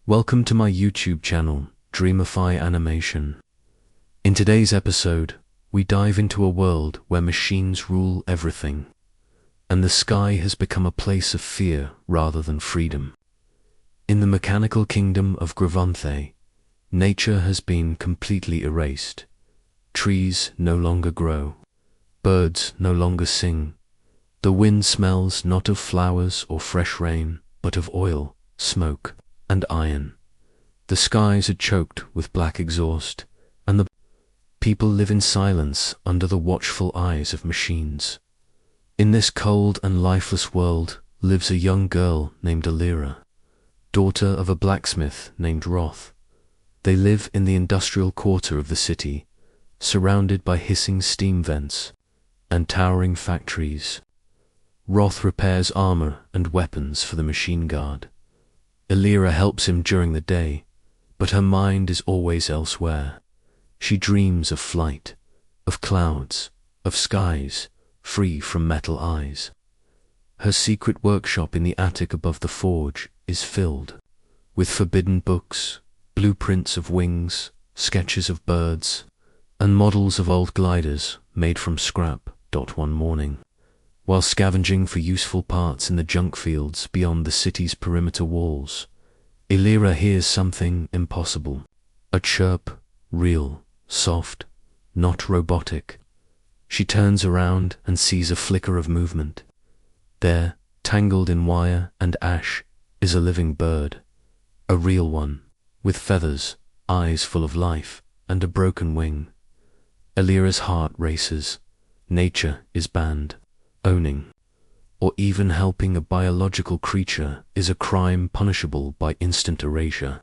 Welcome to my YouTube channel, Dreamify Animation. In today's episode, we dive into a world where machines rule everything, and the sky has become a place of fear rather than freedom. In the mechanical kingdom of Dreamify, nature has been completely erased. Trees no longer grow, birds no longer sing. The wind smells not of flowers or fresh rain, but of oil, smoke, and iron. The skies are choked with black exhaust, and the people live in silence under the watchful eyes of machines. In this cold and lifeless world lives a young girl named Elira, daughter of a blacksmith named Roth. They live in the industrial quarter of the city, surrounded by hissing steam vents and towering factories. Roth repairs armor and weapons for the machine guard. Elira helps him during the day, but her mind is always elsewhere. She dreams of flight, of clouds, of skies free from metal eyes. Her secret workshop in the attic above the forge is filled with forbidden books, blueprints of wings, sketches of birds, and models of old gliders made from scrap. One morning, while scavenging for useful parts in the junk fields beyond the city's perimeter walls, Elira hears something impossible. A chirp, real, soft, not robotic. She turns around and sees a flicker of movement. There, tangled in wire and ash, is a living bird, a real one, with feathers, eyes full of life, and a broken wing. Elira's heart races. Nature is banned. Owning, or even helping a biological creature is a crime punishable by instant erasure.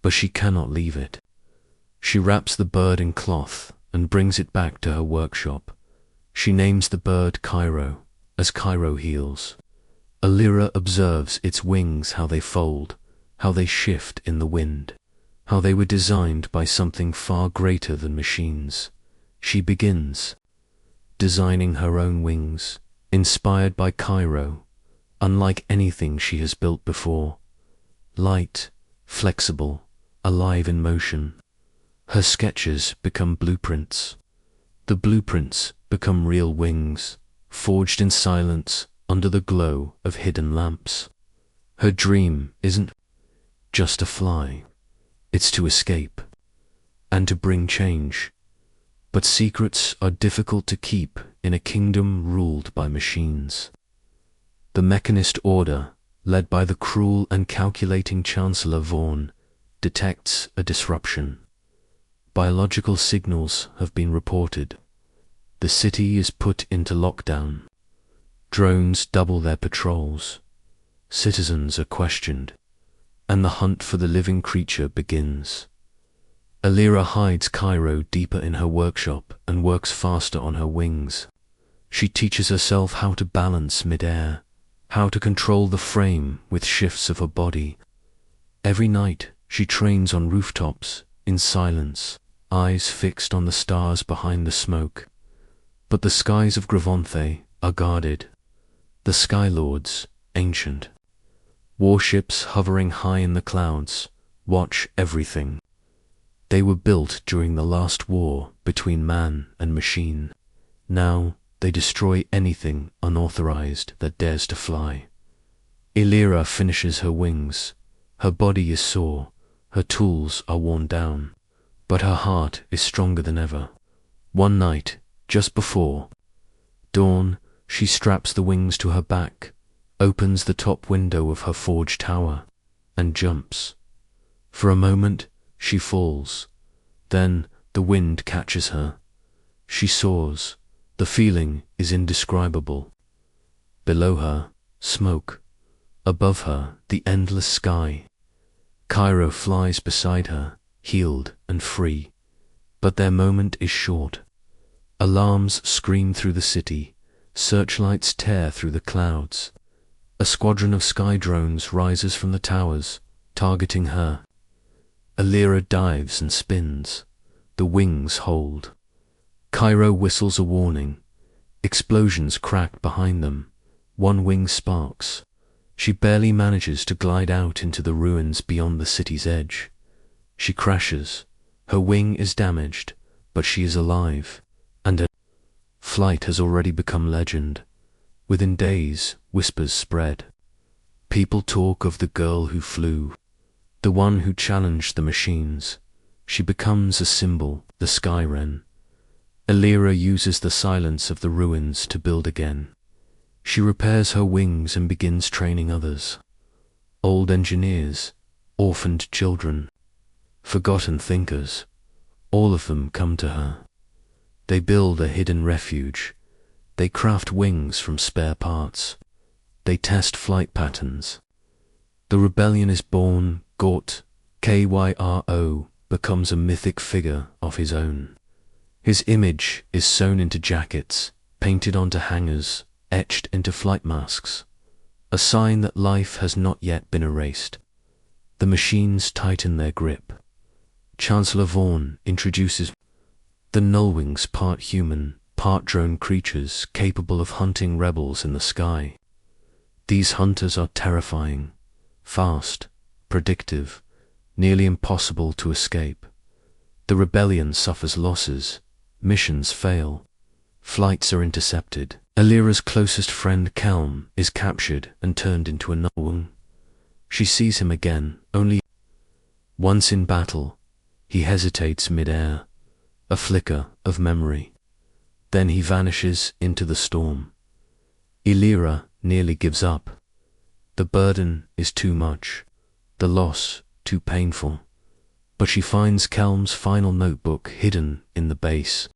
But she cannot leave it. She wraps the bird in cloth and brings it back to her workshop. She names the bird Kyro, as Kyro heals. Elira observes its wings, how they fold, how they shift in the wind, how they were designed by something far greater than machines. She begins designing her own wings, inspired by Kyro, unlike anything she has built before. Light, flexible, alive in motion. Her sketches become blueprints. The blueprints become real wings, forged in silence under the glow of hidden lamps. Her dream isn't just to fly, it's to escape and to bring change. But secrets are difficult to keep in a kingdom ruled by machines. The mechanist order, led by the cruel and calculating Chancellor Vaughn, detects a disruption. Biological signals have been reported. The city is put into lockdown. Drones double their patrols. Citizens are questioned, and the hunt for the living creature begins. Elira hides Kyro deeper in her workshop and works faster on her wings. She teaches herself how to balance mid-air, how to control the frame with shifts of her body. Every night she trains on rooftops, in silence, eyes fixed on the stars behind the smoke. But the skies of Dreamify are guarded. The Skylords, ancient. Warships hovering high in the clouds, watch everything. They were built during the last war between man and machine. Now they destroy anything unauthorized that dares to fly. Elira finishes her wings. Her body is sore, her tools are worn down, but her heart is stronger than ever. One night, just before dawn, she straps the wings to her back, opens the top window of her forge tower, and jumps. For a moment, she falls. Then the wind catches her. She soars. The feeling is indescribable. Below her, smoke. Above her, the endless sky. Kyro flies beside her, healed and free. But their moment is short. Alarms scream through the city. Searchlights tear through the clouds. A squadron of sky drones rises from the towers, targeting her. Elira dives and spins. The wings hold. Kyro whistles a warning. Explosions crack behind them. One wing sparks. She barely manages to glide out into the ruins beyond the city's edge. She crashes. Her wing is damaged, but she is alive, and her flight has already become legend. Within days, whispers spread. People talk of the girl who flew, the one who challenged the machines. She becomes a symbol, the sky wren. Elira uses the silence of the ruins to build again. She repairs her wings and begins training others. Old engineers, orphaned children, forgotten thinkers, all of them come to her. They build a hidden refuge. They craft wings from spare parts. They test flight patterns. The rebellion is born. Gort, Kyro, becomes a mythic figure of his own. His image is sewn into jackets, painted onto hangars, etched into flight masks, a sign that life has not yet been erased. The machines tighten their grip. Chancellor Vaughn introduces the Nullwings, part human, part drone creatures capable of hunting rebels in the sky. These hunters are terrifying, fast, predictive, nearly impossible to escape. The rebellion suffers losses, missions fail, flights are intercepted. Elira's closest friend Kelm is captured and turned into a Nullwing. She sees him again, only once in battle. He hesitates mid-air, a flicker of memory. Then he vanishes into the storm. Elira nearly gives up. The burden is too much, the loss too painful. But she finds Kelm's final notebook hidden in the base.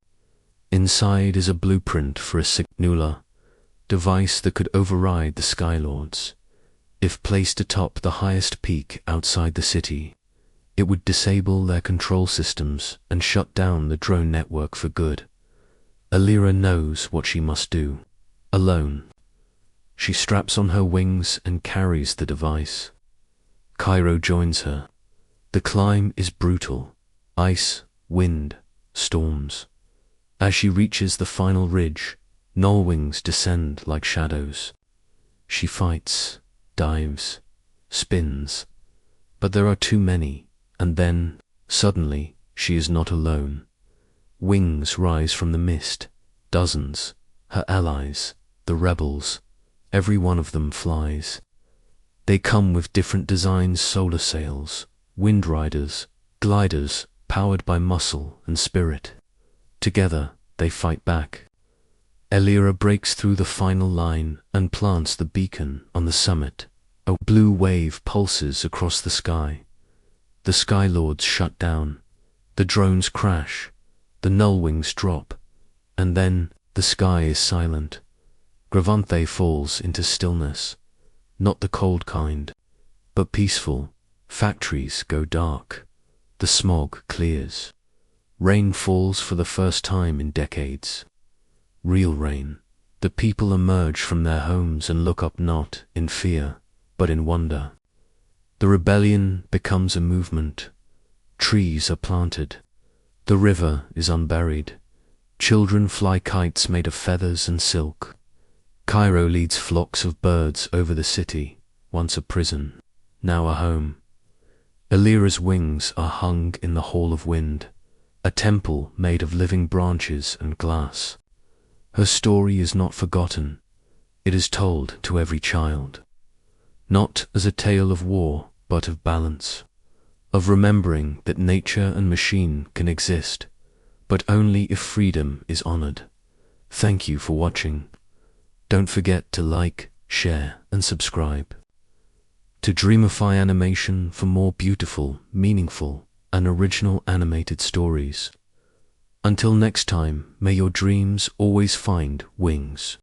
Inside is a blueprint for a Signula device that could override the Skylords. If placed atop the highest peak outside the city, it would disable their control systems and shut down the drone network for good. Elira knows what she must do, alone. She straps on her wings and carries the device. Kyro joins her. The climb is brutal. Ice, wind, storms. As she reaches the final ridge, Nullwings descend like shadows. She fights, dives, spins. But there are too many, and then, suddenly, she is not alone. Wings rise from the mist, dozens, her allies, the rebels. Every one of them flies. They come with different designs: solar sails, wind riders, gliders powered by muscle and spirit. Together, they fight back. Elira breaks through the final line and plants the beacon on the summit. A blue wave pulses across the sky. The Skylords shut down. The drones crash. The Nullwings drop. And then the sky is silent. Gravanthe falls into stillness. Not the cold kind, but peaceful. Factories go dark. The smog clears. Rain falls for the first time in decades. Real rain. The people emerge from their homes and look up, not in fear, but in wonder. The rebellion becomes a movement. Trees are planted. The river is unburied. Children fly kites made of feathers and silk. Kyro leads flocks of birds over the city, once a prison, now a home. Elira's wings are hung in the Hall of Wind, a temple made of living branches and glass. Her story is not forgotten. It is told to every child. Not as a tale of war, but of balance, of remembering that nature and machine can exist, but only if freedom is honored. Thank you for watching. Don't forget to like, share, and subscribe to Dreamify Animation for more beautiful, meaningful, and original animated stories. Until next time, may your dreams always find wings.